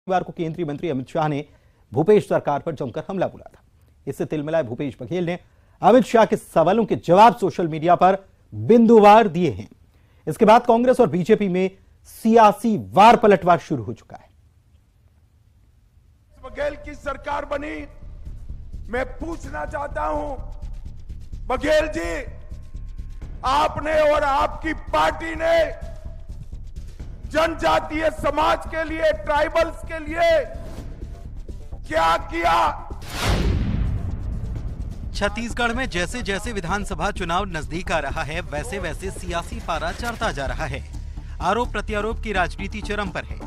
शनिवार को केंद्रीय मंत्री अमित शाह ने भूपेश सरकार पर जमकर हमला बोला था। इससे तिलमिलाए भूपेश बघेल ने अमित शाह के सवालों के जवाब सोशल मीडिया पर बिंदुवार दिए हैं। इसके बाद कांग्रेस और बीजेपी में सियासी वार पलटवार शुरू हो चुका है। बघेल की सरकार बनी, मैं पूछना चाहता हूं बघेल जी, आपने और आपकी पार्टी ने जनजातीय समाज के लिए, ट्राइबल्स के लिए क्या किया? छत्तीसगढ़ में जैसे जैसे विधानसभा चुनाव नजदीक आ रहा है, वैसे वैसे सियासी पारा चढ़ता जा रहा है। आरोप प्रत्यारोप की राजनीति चरम पर है।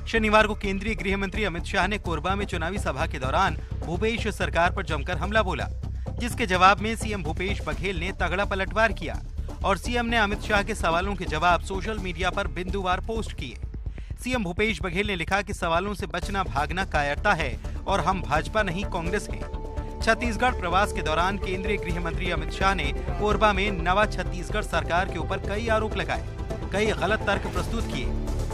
शनिवार को केंद्रीय गृह मंत्री अमित शाह ने कोरबा में चुनावी सभा के दौरान भूपेश सरकार पर जमकर हमला बोला, जिसके जवाब में सीएम भूपेश बघेल ने तगड़ा पलटवार किया और सीएम ने अमित शाह के सवालों के जवाब सोशल मीडिया पर बिंदुवार पोस्ट किए। सीएम भूपेश बघेल ने लिखा कि सवालों से बचना भागना कायरता है और हम भाजपा नहीं कांग्रेस हैं। छत्तीसगढ़ प्रवास के दौरान केंद्रीय गृह मंत्री अमित शाह ने कोरबा में नवा छत्तीसगढ़ सरकार के ऊपर कई आरोप लगाए, कई गलत तर्क प्रस्तुत किए,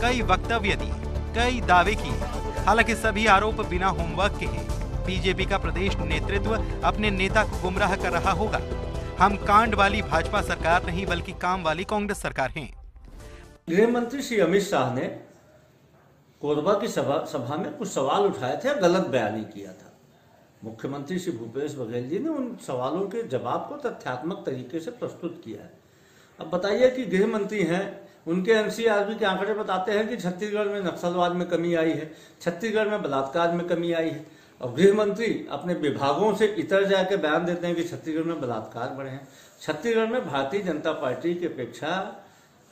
कई वक्तव्य दिए, कई दावे किए। हालांकि सभी आरोप बिना होमवर्क के हैं। बीजेपी का प्रदेश नेतृत्व अपने नेता को गुमराह कर रहा होगा। हम कांड वाली भाजपा सरकार नहीं बल्कि काम वाली कांग्रेस सरकार हैं। गृह मंत्री श्री अमित शाह ने कोरबा की सभा में कुछ सवाल उठाए थे, गलत बयानी किया था। मुख्यमंत्री श्री भूपेश बघेल जी ने उन सवालों के जवाब को तथ्यात्मक तरीके से प्रस्तुत किया है। अब बताइए कि गृह मंत्री हैं, उनके एनसीआरबी के आंकड़े बताते हैं कि छत्तीसगढ़ में नक्सलवाद में कमी आई है, छत्तीसगढ़ में बलात्कार में कमी आई है, और गृह मंत्री अपने विभागों से इतर जाकर बयान देते हैं कि छत्तीसगढ़ में बलात्कार बढ़े हैं। छत्तीसगढ़ में भारतीय जनता पार्टी की अपेक्षा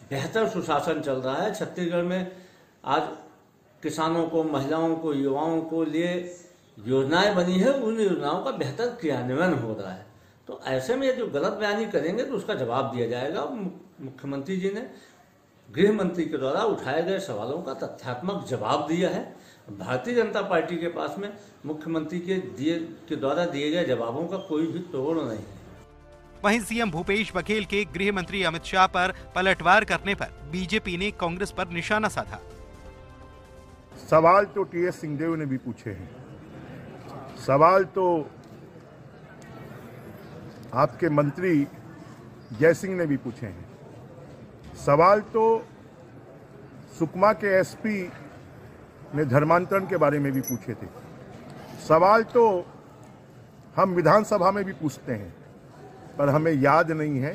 बेहतर सुशासन चल रहा है। छत्तीसगढ़ में आज किसानों को, महिलाओं को, युवाओं को लिए योजनाएं बनी है, उन योजनाओं का बेहतर क्रियान्वयन हो रहा है। तो ऐसे में जो गलत बयानी करेंगे तो उसका जवाब दिया जाएगा। मुख्यमंत्री जी ने गृह मंत्री के द्वारा उठाए गए सवालों का तथ्यात्मक जवाब दिया है। भारतीय जनता पार्टी के पास में मुख्यमंत्री के द्वारा दिए गए जवाबों का कोई भी तोड़ नहीं है। वहीं सीएम भूपेश बघेल के गृह मंत्री अमित शाह पर पलटवार करने पर बीजेपी ने कांग्रेस पर निशाना साधा। सवाल तो टीएस सिंहदेव ने भी पूछे हैं, सवाल तो आपके मंत्री जयसिंह ने भी पूछे हैं, सवाल तो सुकमा के एसपी ने धर्मांतरण के बारे में भी पूछे थे, सवाल तो हम विधानसभा में भी पूछते हैं, पर हमें याद नहीं है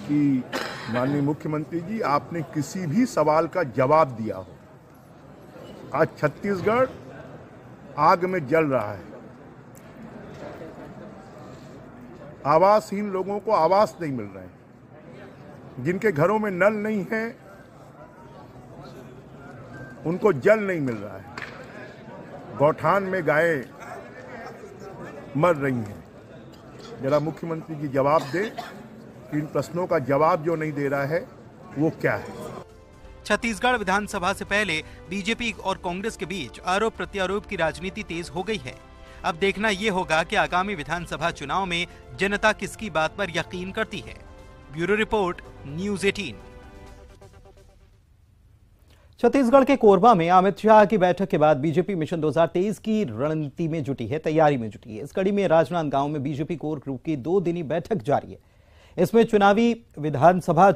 कि माननीय मुख्यमंत्री जी आपने किसी भी सवाल का जवाब दिया हो। आज छत्तीसगढ़ आग में जल रहा है। आवासहीन लोगों को आवास नहीं मिल रहे हैं, जिनके घरों में नल नहीं है उनको जल नहीं मिल रहा है, गौठान में गायें मर रही हैं। जरा मुख्यमंत्री जी जवाब दें कि इन प्रश्नों का जवाब जो नहीं दे रहा है वो क्या है। छत्तीसगढ़ विधानसभा से पहले बीजेपी और कांग्रेस के बीच आरोप प्रत्यारोप की राजनीति तेज हो गई है। अब देखना ये होगा कि आगामी विधानसभा चुनाव में जनता किसकी बात पर यकीन करती है। Bureau report, news 18। छत्तीसगढ़ के कोरबा में अमित शाह की बैठक के बाद बीजेपी मिशन 2023 की रणनीति में जुटी है, तैयारी में जुटी है। इस कड़ी में राजनांदगांव में बीजेपी कोर ग्रुप की 2 दिनी बैठक जारी है। इसमें आगामी विधानसभा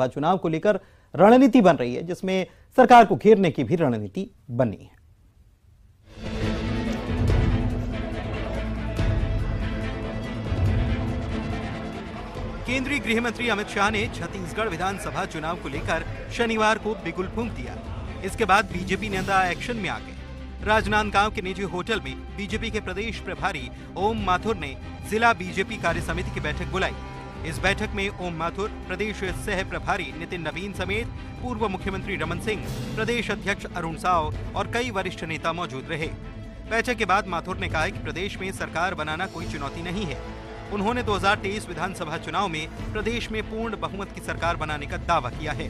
चुनाव को लेकर रणनीति बन रही है, जिसमें सरकार को घेरने की भी रणनीति बनी है। केंद्रीय गृह मंत्री अमित शाह ने छत्तीसगढ़ विधानसभा चुनाव को लेकर शनिवार को बिगुल फूंक दिया। इसके बाद बीजेपी नेता एक्शन में आ गए। राजनांदगांव के निजी होटल में बीजेपी के प्रदेश प्रभारी ओम माथुर ने जिला बीजेपी कार्य समिति की बैठक बुलाई। इस बैठक में ओम माथुर, प्रदेश सह प्रभारी नितिन नवीन समेत पूर्व मुख्यमंत्री रमन सिंह, प्रदेश अध्यक्ष अरुण साव और कई वरिष्ठ नेता मौजूद रहे। बैठक के बाद माथुर ने कहा कि प्रदेश में सरकार बनाना कोई चुनौती नहीं है। उन्होंने 2023 विधानसभा चुनाव में प्रदेश में पूर्ण बहुमत की सरकार बनाने का दावा किया है।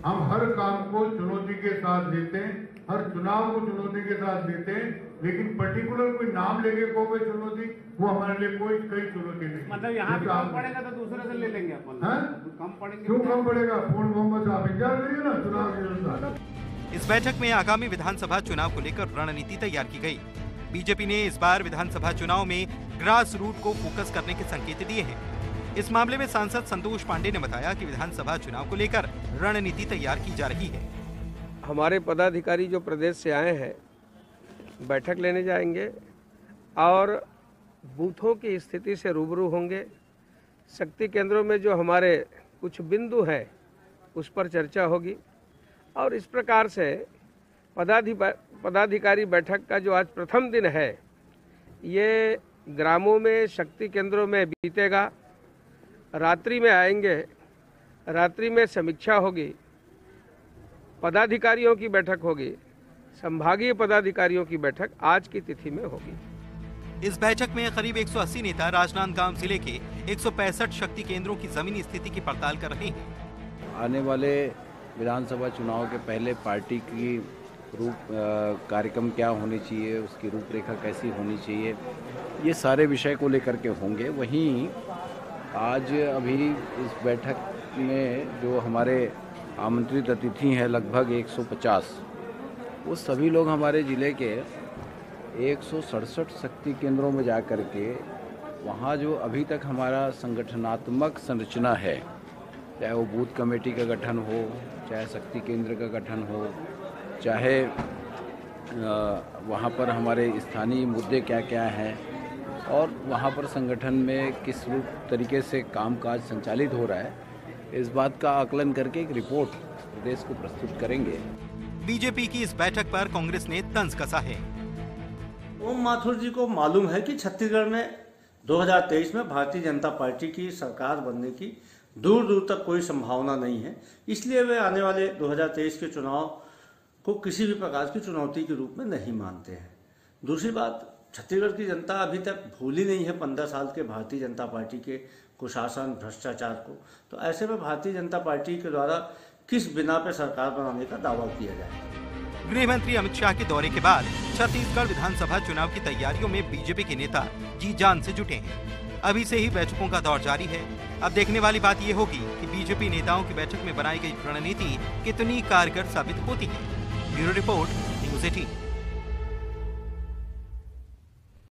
हम हर काम को चुनौती के साथ लेते हैं, हर चुनाव को चुनौती के साथ लेते हैं, लेकिन पर्टिकुलर कोई नाम लेके कोई चुनौती, वो हमारे लिए कोई चुनौती नहीं। मतलब यहाँ कम पड़ेगा तो दूसरे से ले लेंगे अपन। कम पड़ेगा? क्यों कम पड़ेगा? पूर्ण बहुमत आप इंतजार करिए ना चुनाव के अनुसार। इस बैठक में आगामी विधानसभा चुनाव को लेकर रणनीति तैयार की गई। बीजेपी ने इस बार विधानसभा चुनाव में ग्रास रूट को फोकस करने के संकेत दिए हैं। इस मामले में सांसद संतोष पांडे ने बताया कि विधानसभा चुनाव को लेकर रणनीति तैयार की जा रही है। हमारे पदाधिकारी जो प्रदेश से आए हैं बैठक लेने जाएंगे और बूथों की स्थिति से रूबरू होंगे। शक्ति केंद्रों में जो हमारे कुछ बिंदु हैं उस पर चर्चा होगी और इस प्रकार से पदाधिकारी बैठक का जो आज प्रथम दिन है ये ग्रामों में शक्ति केंद्रों में बीतेगा। रात्रि में आएंगे, रात्रि में समीक्षा होगी, पदाधिकारियों की बैठक होगी, संभागीय पदाधिकारियों की बैठक आज की तिथि में होगी। इस बैठक में करीब 180 नेता राजनांदगांव जिले के 165 शक्ति केंद्रों की जमीनी स्थिति की पड़ताल कर रहे हैं। आने वाले विधानसभा चुनाव के पहले पार्टी की कार्यक्रम क्या होने चाहिए, उसकी रूपरेखा कैसी होनी चाहिए, ये सारे विषय को लेकर के होंगे। वहीं आज अभी इस बैठक में जो हमारे आमंत्रित अतिथि हैं लगभग 150, वो सभी लोग हमारे ज़िले के 167 शक्ति केंद्रों में जा कर के वहाँ जो अभी तक हमारा संगठनात्मक संरचना है, चाहे वो बूथ कमेटी का गठन हो, चाहे शक्ति केंद्र का गठन हो, चाहे वहाँ पर हमारे स्थानीय मुद्दे क्या क्या हैं और वहाँ पर संगठन में किस रूप तरीके से कामकाज संचालित हो रहा है, इस बात का आकलन करके एक रिपोर्ट प्रदेश को प्रस्तुत करेंगे। बीजेपी की इस बैठक पर कांग्रेस ने तंज कसा है। ओम माथुर जी को मालूम है कि छत्तीसगढ़ में 2023 में भारतीय जनता पार्टी की सरकार बनने की दूर दूर तक कोई संभावना नहीं है, इसलिए वे आने वाले 2023 के चुनाव को किसी भी प्रकार की चुनौती के रूप में नहीं मानते हैं। दूसरी बात, छत्तीसगढ़ की जनता अभी तक भूली नहीं है 15 साल के भारतीय जनता पार्टी के कुशासन, भ्रष्टाचार को। तो ऐसे में भारतीय जनता पार्टी के द्वारा किस बिना पे सरकार बनाने का दावा किया जाए। गृह मंत्री अमित शाह के दौरे के बाद छत्तीसगढ़ विधानसभा चुनाव की तैयारियों में बीजेपी के नेता जी जान से जुटे हैं। अभी से ही बैठकों का दौर जारी है। अब देखने वाली बात यह होगी कि बीजेपी नेताओं की बैठक में बनाई गई रणनीति कितनी कारगर साबित होती है। Bureau report, news 18।